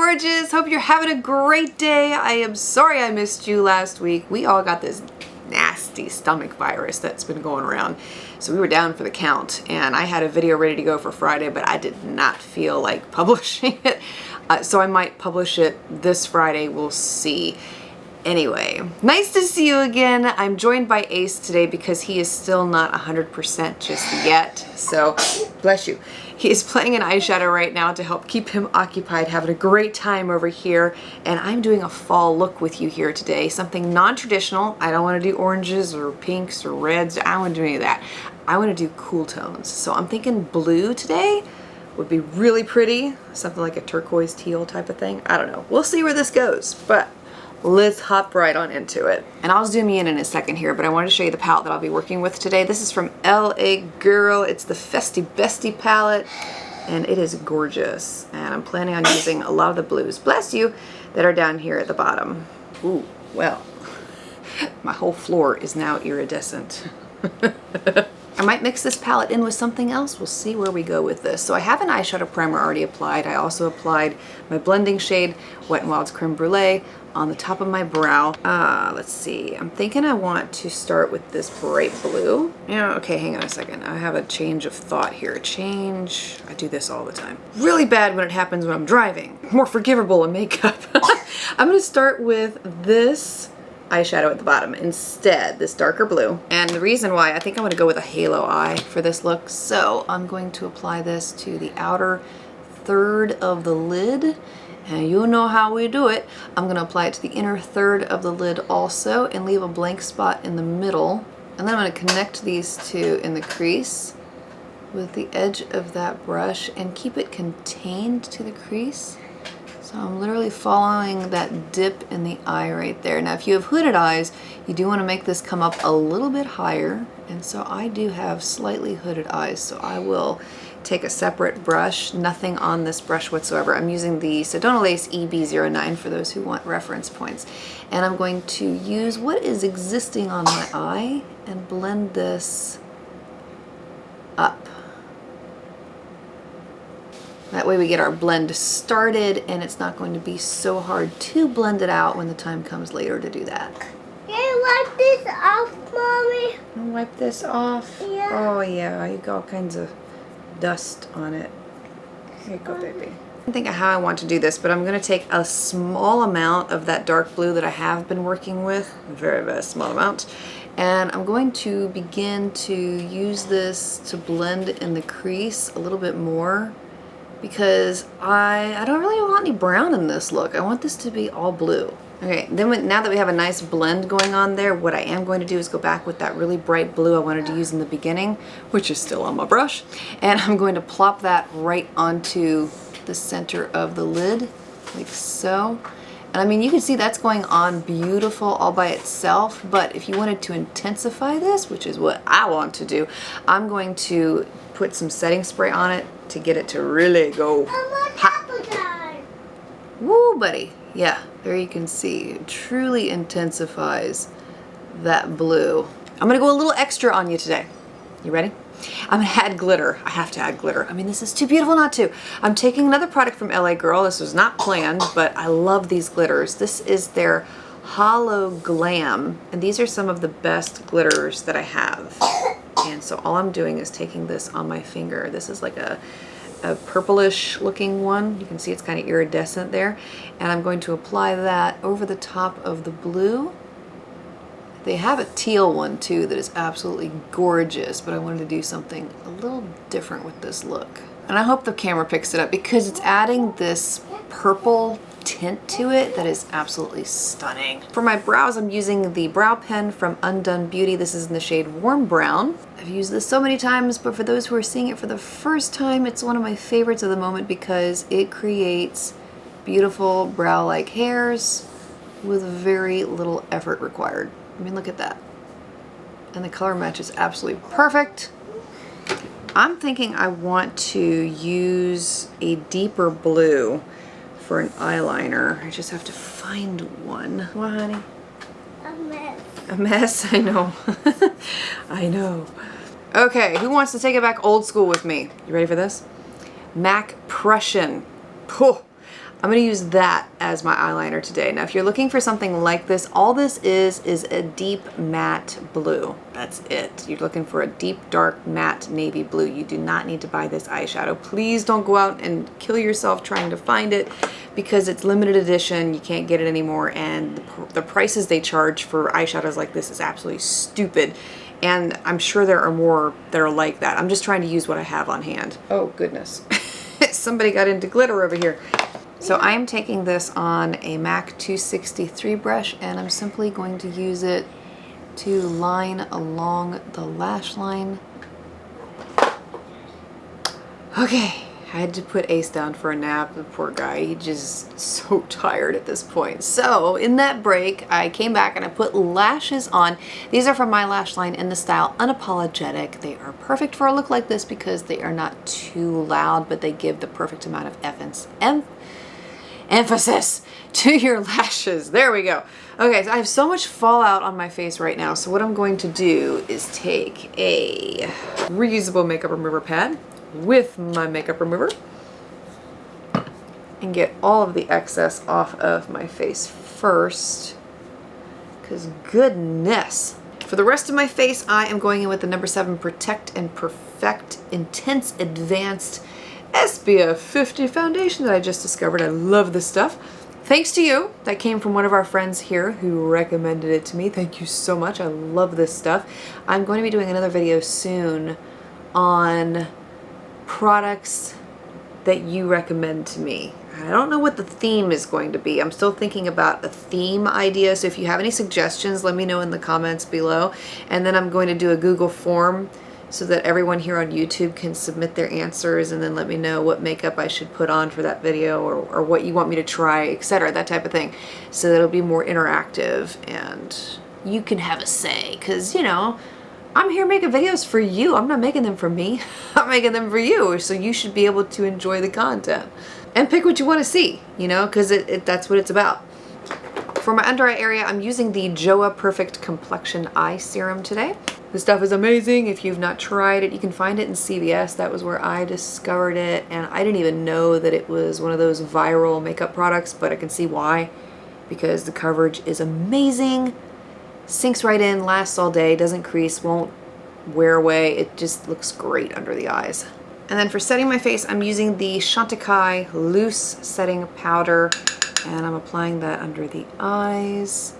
gorgeous. Hope you're having a great day. I am sorry I missed you last week. We all got this nasty stomach virus that's been going around. So we were down for the count and I had a video ready to go for Friday, but I did not feel like publishing it. So I might publish it this Friday. We'll see. Anyway, nice to see you again. I'm joined by Ace today because he is still not 100% just yet. So, bless you. He is playing an eyeshadow right now to help keep him occupied, having a great time over here. And I'm doing a fall look with you here today. Something non-traditional. I don't want to do oranges or pinks or reds. I don't want to do any of that. I want to do cool tones. So I'm thinking blue today would be really pretty. Something like a turquoise teal type of thing. I don't know. We'll see where this goes. But let's hop right on into it. And I'll zoom you in a second here, but I wanted to show you the palette that I'll be working with today. This is from LA Girl. It's the Festy Bestie palette, and it is gorgeous. And I'm planning on using a lot of the blues, bless you, that are down here at the bottom. Ooh, well, my whole floor is now iridescent. I might mix this palette in with something else. We'll see where we go with this. So I have an eyeshadow primer already applied. I also applied my blending shade, Wet n Wild's Creme Brulee, on the top of my brow. Let's see. I'm thinking I want to start with this bright blue. Yeah, okay, hang on a second. I have a change of thought here. I do this all the time. Really bad when it happens when I'm driving. More forgivable in makeup. I'm gonna start with this eyeshadow at the bottom instead, this darker blue. And the reason why, I think I'm gonna go with a halo eye for this look. So I'm going to apply this to the outer third of the lid. And you know how we do it. I'm gonna apply it to the inner third of the lid also and leave a blank spot in the middle. And then I'm gonna connect these two in the crease with the edge of that brush and keep it contained to the crease. So I'm literally following that dip in the eye right there. Now if you have hooded eyes, you do want to make this come up a little bit higher. And so I do have slightly hooded eyes, so I will take a separate brush, nothing on this brush whatsoever. I'm using the Sedona Lace EB09 for those who want reference points. And I'm going to use what is existing on my eye and blend this up. That way we get our blend started and it's not going to be so hard to blend it out when the time comes later to do that. Can you wipe this off, Mommy? Wipe this off? Yeah. Oh yeah, you got all kinds of dust on it. Here you go, baby. I think of how I want to do this, but I'm going to take a small amount of that dark blue that I have been working with, a very, very small amount, and I'm going to begin to use this to blend in the crease a little bit more because I don't really want any brown in this look. I want this to be all blue. Okay, then now that we have a nice blend going on there, what I am going to do is go back with that really bright blue I wanted to use in the beginning, which is still on my brush, and I'm going to plop that right onto the center of the lid, like so. And I mean, you can see that's going on beautiful all by itself, but if you wanted to intensify this, which is what I want to do, I'm going to put some setting spray on it to get it to really go hot. Woo, buddy. Yeah, there you can see, it truly intensifies that blue. I'm gonna go a little extra on you today. You ready? I'm gonna add glitter. I have to add glitter. I mean, this is too beautiful not to. I'm taking another product from LA Girl. This was not planned, but I love these glitters. This is their Hollow Glam, and these are some of the best glitters that I have. And so all I'm doing is taking this on my finger. This is like a purplish looking one. You can see it's kind of iridescent there. And I'm going to apply that over the top of the blue. They have a teal one too that is absolutely gorgeous, but I wanted to do something a little different with this look. And I hope the camera picks it up because it's adding this purple tint to it that is absolutely stunning. For my brows, I'm using the brow pen from Undone Beauty. This is in the shade Warm Brown. I've used this so many times, but for those who are seeing it for the first time, it's one of my favorites of the moment because it creates beautiful brow-like hairs with very little effort required. I mean, look at that. And the color match is absolutely perfect. I'm thinking I want to use a deeper blue for an eyeliner. I just have to find one. What, honey? A mess. A mess? I know. I know. Okay, who wants to take it back old school with me? You ready for this? MAC Prussian. Oh, I'm going to use that as my eyeliner today. Now, if you're looking for something like this, all this is a deep matte blue. That's it. You're looking for a deep, dark, matte navy blue. You do not need to buy this eyeshadow. Please don't go out and kill yourself trying to find it because it's limited edition. You can't get it anymore, and the prices they charge for eyeshadows like this is absolutely stupid. And I'm sure there are more that are like that. I'm just trying to use what I have on hand. Oh, goodness. Somebody got into glitter over here. So I'm taking this on a MAC 263 brush, and I'm simply going to use it to line along the lash line. Okay, I had to put Ace down for a nap. The poor guy, he's just so tired at this point. So in that break, I came back and I put lashes on. These are from my lash line in the style Unapologetic. They are perfect for a look like this because they are not too loud, but they give the perfect amount of emphasis to your lashes. There we go. Okay, so I have so much fallout on my face right now, so what I'm going to do is take a reusable makeup remover pad with my makeup remover and get all of the excess off of my face first, because goodness. For the rest of my face, I am going in with the number 7 Protect and Perfect Intense Advanced SPF 50 foundation that I just discovered. I love this stuff. Thanks to you. That came from one of our friends here who recommended it to me. Thank you so much. I love this stuff. I'm going to be doing another video soon on products that you recommend to me. I don't know what the theme is going to be. I'm still thinking about a theme idea. So if you have any suggestions, let me know in the comments below. And then I'm going to do a Google form so that everyone here on YouTube can submit their answers and then let me know what makeup I should put on for that video, or what you want me to try, etc., that type of thing, so that it'll be more interactive and you can have a say, because, you know, I'm here making videos for you. I'm not making them for me. I'm making them for you, so you should be able to enjoy the content and pick what you want to see, you know, because that's what it's about. For my under eye area, I'm using the Joah Perfect Complexion Eye Serum today. This stuff is amazing. If you've not tried it, you can find it in CVS. That was where I discovered it, and I didn't even know that it was one of those viral makeup products, but I can see why, because the coverage is amazing. Sinks right in, lasts all day, doesn't crease, won't wear away. It just looks great under the eyes. And then for setting my face, I'm using the Chantecaille Loose Setting Powder, and I'm applying that under the eyes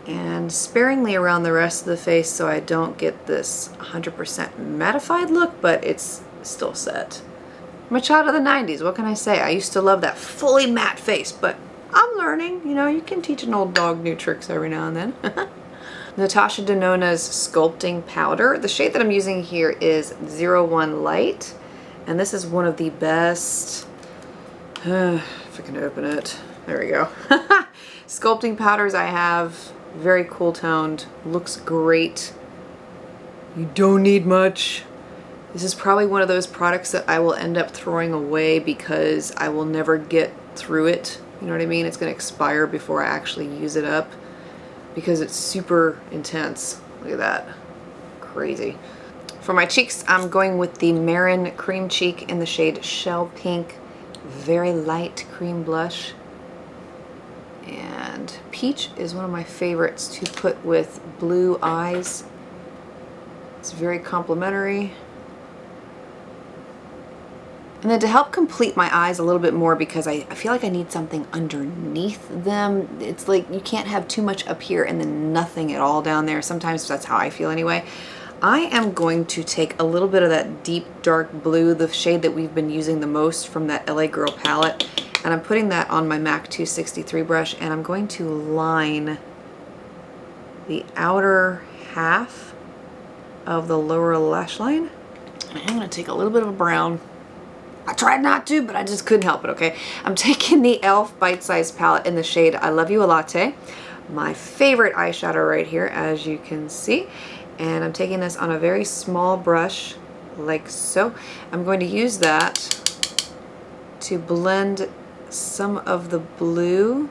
and sparingly around the rest of the face so I don't get this 100% mattified look, but it's still set. I'm a child of the 90s, what can I say? I used to love that fully matte face, but I'm learning. You know, you can teach an old dog new tricks every now and then. Natasha Denona's Sculpting Powder. The shade that I'm using here is 01 Light, and this is one of the best, if I can open it, there we go, sculpting powders I have. Very cool toned, looks great. You don't need much. This is probably one of those products that I will end up throwing away because I will never get through it. You know what I mean? It's gonna expire before I actually use it up because it's super intense. Look at that, crazy. For my cheeks, I'm going with the Mehron Cream Cheek in the shade Shell Pink. Very light cream blush. And Peach is one of my favorites to put with blue eyes. It's very complimentary. And then to help complete my eyes a little bit more, because I feel like I need something underneath them. It's like you can't have too much up here and then nothing at all down there. Sometimes that's how I feel anyway. I am going to take a little bit of that deep dark blue, the shade that we've been using the most from that LA Girl palette, and I'm putting that on my MAC 263 brush, and I'm going to line the outer half of the lower lash line. And I'm going to take a little bit of a brown. I tried not to, but I just couldn't help it, okay? I'm taking the e.l.f. Bite Size palette in the shade I Love You a Latte, my favorite eyeshadow right here, as you can see. And I'm taking this on a very small brush, like so. I'm going to use that to blend some of the blue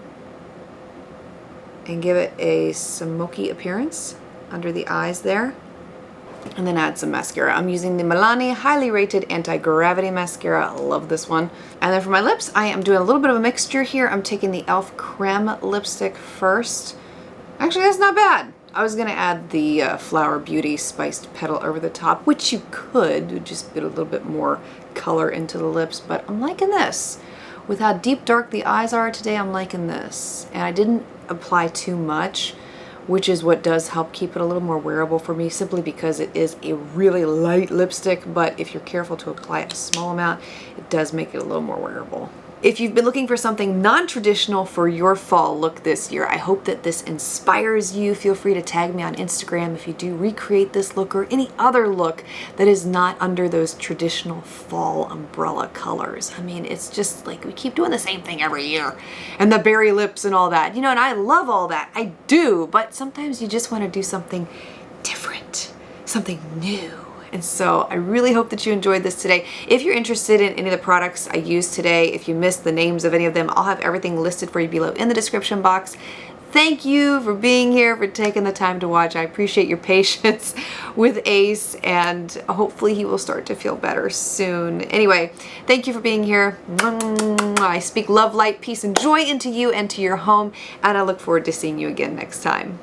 and give it a smoky appearance under the eyes there. and then add some mascara. I'm using the Milani Highly Rated Anti-Gravity Mascara. I love this one. And then for my lips, I am doing a little bit of a mixture here. I'm taking the e.l.f. Creme lipstick first. Actually, that's not bad. I was gonna add the Flower Beauty Spiced Petal over the top, which you could, just get a little bit more color into the lips, but I'm liking this. With how deep dark the eyes are today, I'm liking this. And I didn't apply too much, which is what does help keep it a little more wearable for me, simply because it is a really light lipstick, but if you're careful to apply a small amount, it does make it a little more wearable. If you've been looking for something non-traditional for your fall look this year, I hope that this inspires you. Feel free to tag me on Instagram if you do recreate this look or any other look that is not under those traditional fall umbrella colors. I mean, it's just like we keep doing the same thing every year. And the berry lips and all that, you know, and I love all that. I do, but sometimes you just want to do something different, something new. And so I really hope that you enjoyed this today. If you're interested in any of the products I used today, if you missed the names of any of them, I'll have everything listed for you below in the description box. Thank you for being here, for taking the time to watch. I appreciate your patience with Ace, and hopefully he will start to feel better soon. Anyway, thank you for being here. I speak love, light, peace, and joy into you and to your home, and I look forward to seeing you again next time.